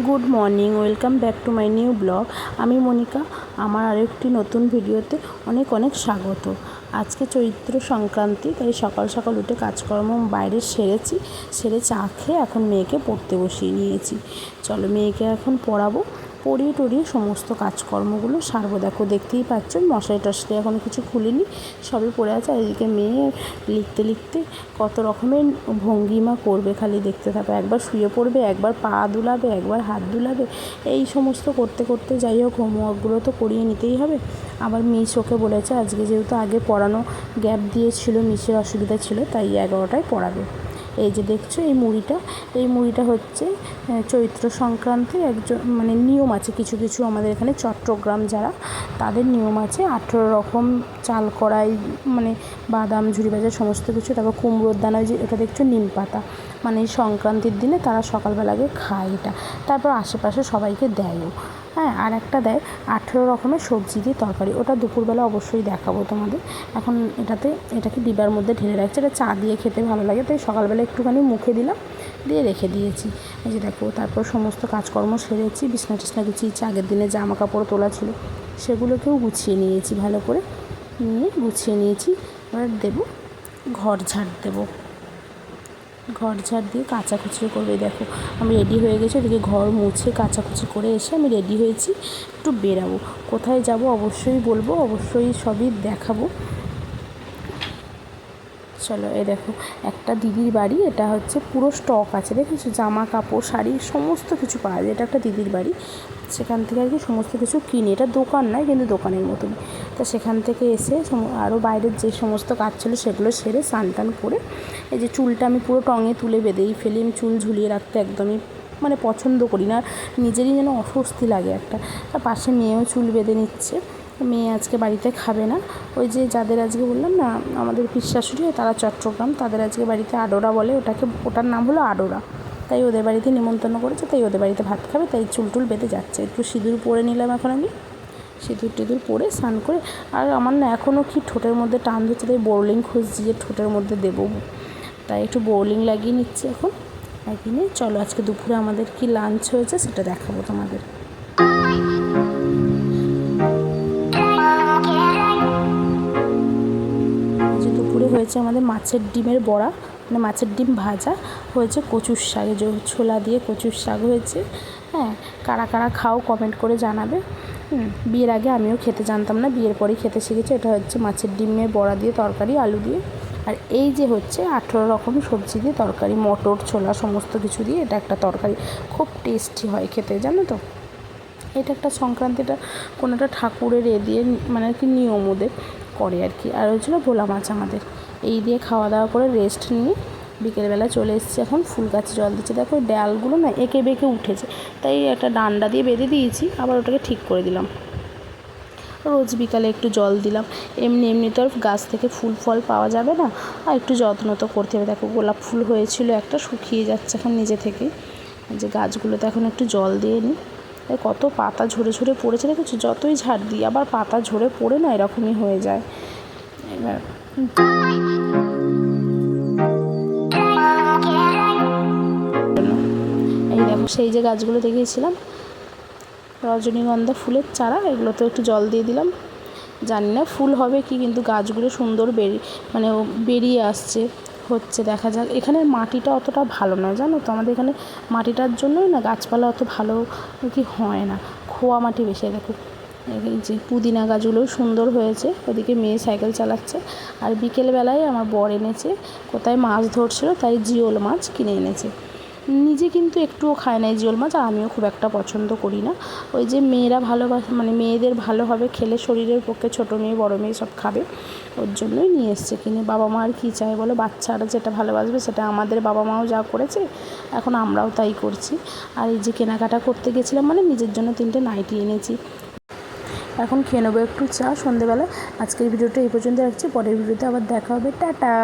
Good morning, welcome back to my new blog. আমি মনিকা। আমার আরেকটি নতুন ভিডিওতে অনেক অনেক স্বাগত। আজকে চৈত্র সংক্রান্তি, তাই সকাল সকাল উঠে কাজকর্ম বাইরে সেরে চা খেয়ে এখন মেয়েকে পড়তে বসিয়ে নিয়েছি। চলো মেয়েকে এখন পড়াবো, পড়িয়ে টড়িয়ে সমস্ত কাজকর্মগুলো সারবো। দেখো, দেখতেই পাচ্ছ মশারি টশারি এখন কিছু খুলিনি, সবই পড়ে আছে। আর এদিকে মেয়ে লিখতে লিখতে কত রকমের ভঙ্গিমা করবে, খালি দেখতে থাকবে। একবার শুয়ে পড়বে, একবার পা দুলাবে, একবার হাত দুলাবে, এই সমস্ত করতে করতে যাই হোক হোমওয়ার্কগুলো তো করিয়ে নিতেই হবে। আবার মিস ওকে বলেছে আজকে যেহেতু আগে পড়ানো গ্যাপ দিয়েছিল, মিসের অসুবিধা ছিল, তাই 11টায় পড়াবে। এই যে দেখছো এই মুড়িটা হচ্ছে চৈত্র সংক্রান্তির একজন মানে নিয়ম আছে কিছু কিছু আমাদের এখানে চট্টগ্রাম যারা, তাদের নিয়ম আছে 18 রকম চাল কড়াই, মানে বাদাম ঝুরি ভাজা সমস্ত কিছু, তারপর কুমড়োর দানা, যে এটা দেখছো নিম পাতা, মানে এই সংক্রান্তির দিনে তারা সকালবেলা আগে খায় এটা, তারপর আশেপাশে সবাইকে দেয়ও। হ্যাঁ, আর একটা দেয় 18 রকমের সবজি দিয়ে তরকারি, ওটা দুপুরবেলা অবশ্যই দেখাবো তোমাদের। এখন এটাকে ডিবার মধ্যে ঢেলে রাখছে, এটা চা দিয়ে খেতে ভালো লাগে, তাই সকালবেলা একটুখানি মুখে দিলাম, দিয়ে রেখে দিয়েছি। এই যে দেখো, তারপর সমস্ত কাজকর্ম সেরেছি, বিছনা টিছনা গুছিয়েছি, আগের দিনে জামা কাপড় তোলা ছিল সেগুলোকেও গুছিয়ে নিয়েছি, ভালো করে গুছিয়ে নিয়েছি। এবার দেবো ঘর ঝাড় দিয়ে কাচাকুচি করবে। দেখো আমি রেডি হয়ে গেছি, ওদিকে ঘর মুছে কাচাকুচি করে এসে আমি রেডি হয়েছি, একটু বেরাবো। কোথায় যাব অবশ্যই বলবো, অবশ্যই সবই দেখাবো। চলো, এই দেখো একটা দিদির বাড়ি, এটা হচ্ছে পুরো স্টক আছে, দেখেছো, জামা কাপড় শাড়ি সমস্ত কিছু পাওয়া যায়। এটা একটা দিদির বাড়ি, সেখান থেকে আর কি সমস্ত কিছু কিনি। এটা দোকান নয়, কিন্তু দোকানের মতন। তা সেখান থেকে এসে আরও বাইরের যে সমস্ত কাজ ছিল সেগুলো সেরে স্নান টান করে, এই যে চুলটা আমি পুরো টঙে তুলে বেঁধেই ফেলি। আমি চুল ঝুলিয়ে রাখতে একদমই মানে পছন্দ করি না, নিজেরই যেন অস্বস্তি লাগে একটা। তার পাশে মেয়েও চুল বেঁধে নিচ্ছে। মেয়ে আজকে বাড়িতে খাবে না, ওই যে যাদের আজকে বললাম না আমাদের পিসশাশুড়ি, তারা চট্টগ্রাম, তাদের আজকে বাড়িতে আডোরা বলে ওটার নাম হলো আডোরা, তাই ওদের বাড়িতে নিমন্ত্রণ করেছে, তাই ওদের বাড়িতে ভাত খাবে, তাই চুল টুল বেঁধে যাচ্ছে। একটু সিঁদুর পরে নিলাম এখন আমি, সিঁদুর টিঁদুর পরে স্নান করে। আর আমার না এখনও কি ঠোঁটের মধ্যে টান ধরছে, তাই বোরলিং খুঁজছি যে ঠোঁটের মধ্যে দেবো, তাই একটু বোরলিং লাগিয়ে নিচ্ছি এখন। লাগিয়ে নিয়ে চলো আজকে দুপুরে আমাদের কি লাঞ্চ হয়েছে সেটা দেখাবো তোমাদের। দুপুরে হয়েছে আমাদের মাছের ডিমের বড়া, মানে মাছের ডিম ভাজা হয়েছে, কচুর শাক, ছোলা দিয়ে কচুর শাক হয়েছে। হ্যাঁ, কারা কারা খাও কমেন্ট করে জানাবে। বিয়ের আগে আমিও খেতে জানতাম না, বিয়ের পরেই খেতে শিখেছি। এটা হচ্ছে মাছের ডিমের বড়া দিয়ে তরকারি, আলু দিয়ে। আর এই যে হচ্ছে 18 রকম সবজি দিয়ে তরকারি, মটর ছোলা সমস্ত কিছু দিয়ে এটা একটা তরকারি, খুব টেস্টি হয় খেতে, জানো তো। এটা একটা সংক্রান্তিটা কোনো একটা ঠাকুরের দিয়ে মানে আর কি নিয়ম ওদের করে আর কি। আর হচ্ছিলো ভোলা মাছ আমাদের। এই দিয়ে খাওয়া দাওয়া করে রেস্ট নিয়ে বিকেলবেলা চলে এসেছি, এখন ফুল গাছে জল দিচ্ছি। দেখো ওই ডালগুলো না এঁকে বেঁকে উঠেছে, তাই একটা ডান্ডা দিয়ে বেঁধে দিয়েছি, আবার ওটাকে ঠিক করে দিলাম। রোজ বিকালে একটু জল দিলাম, এমনি তো আর গাছ থেকে ফুল ফল পাওয়া যাবে না, আর একটু যত্ন তো করতে হবে। দেখো গোলাপ ফুল হয়েছিল একটা, শুকিয়ে যাচ্ছে এখন নিজে থেকেই। যে গাছগুলোতে এখন একটু জল দিয়ে নিই। কত পাতা ঝরে ঝরে পড়েছে দেখেছো, যতই ঝাড় দিই আবার পাতা ঝরে পড়ে না এরকমই হয়ে যায়। এবার এই দেখো সেই যে গাছগুলো দেখিয়েছিলাম রজনীগন্ধা ফুলের চারা, এগুলোতে একটু জল দিয়ে দিলাম। জানি না ফুল হবে কি, কিন্তু গাছগুলো সুন্দর বেরিয়ে আসছে, হচ্ছে, দেখা যাক। এখানের মাটিটা অতটা ভালো নয়, জানো তো, আমাদের এখানে মাটিটার জন্যই না গাছপালা অত ভালো কি হয় না, খোয়া মাটি বেশি। দেখো এই যে পুদিনা গাছগুলোও সুন্দর হয়েছে। ওদিকে মেয়ে সাইকেল চালাচ্ছে। আর বিকেলবেলায় আমার বর এনেছে, কোথায় মাছ ধরছিল, তাই জিওল মাছ কিনে এনেছে। নিজে কিন্তু একটুও খায় না এই জিওল মাছ, আর আমিও খুব একটা পছন্দ করি না। ওই যে মেয়েরা মানে মেয়েদের ভালো হবে খেলে, শরীরের পক্ষে, ছোটো মেয়ে বড়ো মেয়ে সব খাবে, ওর জন্যই নিয়ে এসছে কিনে। বাবা মা আর কী চায় বলো, বাচ্চারা যেটা ভালোবাসবে সেটা। আমাদের বাবা মাও যা করেছে এখন আমরাও তাই করছি। আর এই যে কেনাকাটা করতে গেছিলাম, মানে নিজের জন্য 3টে নাইটি এনেছি। এখন খেয়ে নেবো একটু চা সন্ধেবেলা। আজকের ভিডিওটা এই পর্যন্ত রাখছি, পরের ভিডিওতে আবার দেখা হবে, টাটা।